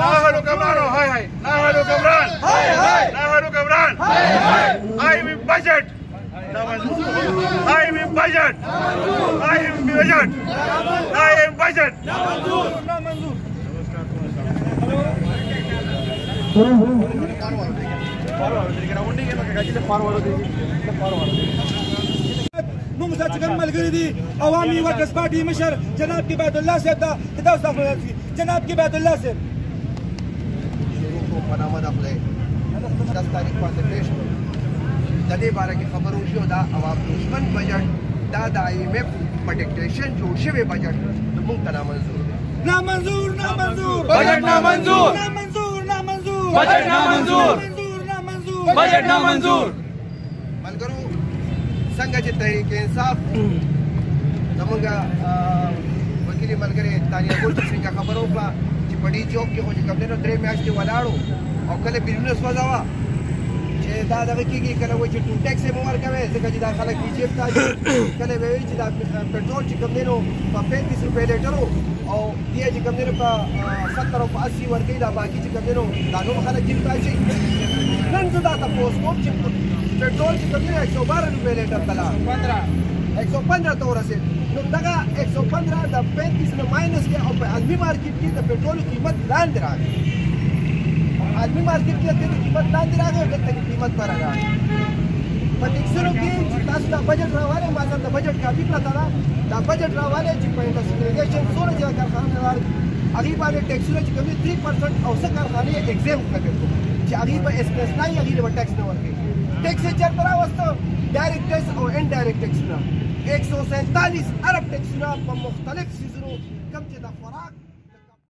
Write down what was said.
Nahar Kamran, hi. Nahar Kamran, hi. Nahar Kamran, hi. I will budget. I will budget. I will budget. I am budget. ممساچکن ملګری دي عوامي ورکرز پارټي مشر جناب کې بیت الله صاحب ته تاسو خبرات دي جناب کې بیت الله صاحب شروع کو پنامه د خپل 10 تاریخ باندې پیش د دې باره کې خبرو شو دا عوام دشمن بجټ دا د IMF په ډیکټیشن جوړ شوی بجټ موږ ته نامنظور بجټ نامنظور بجټ نامنظور بجټ نامنظور ملګرو څنګه چې تحریک انصاف زموږ وکیل ملګری تانیا ګل څنګه خبر وکړه چې په دې چوک کې خو چې کوم نه درې میاشتې ولاړو او کله بیرونه سوځاوه چې دا دغه کېږي کله وایي چې ټو ټیکس یې مو ورکوي ځکه چې دا خلک بي جیب ته کله به وایي چې دا پټرول چې کوم دی نو په 35 روپۍ لیټر او دې چې کوم دی نو په 70 او په 80 ورکوي دا باقي چې کوم دی نو دا نور خلک جیب ته اچوي نن زه دا تپوس کوم چې पेट्रोल की कमी 112 रुपए लीटर तला 115 तो रसे दगा 115 द 35 में माइनस के और आदमी मार्केट की द पेट्रोल की कीमत लान दे रहा है आदमी मार्केट की कीमत लान दे रहा है जब तक कीमत पर आ रहा है पटिक्सरो की तास्ता बजट रावाले मासा द बजट का भी पता था द बजट रावाले जी पे इंडस्ट्रियलाइजेशन सोने जगह कारखाने वाले अभी बारे टैक्स की कमी 3% औसत कारखाने एग्जाम कर दे कि अभी पर एक्सप्रेस नहीं अभी टैक्स न वर्क टैक्स चरतरा वस्तु डायरेक्ट टैक्स और इनडायरेक्ट टैक्स ना 147 अरब टैक्स ना मुख्तलिफ चीजों कम ज़्यादा फराक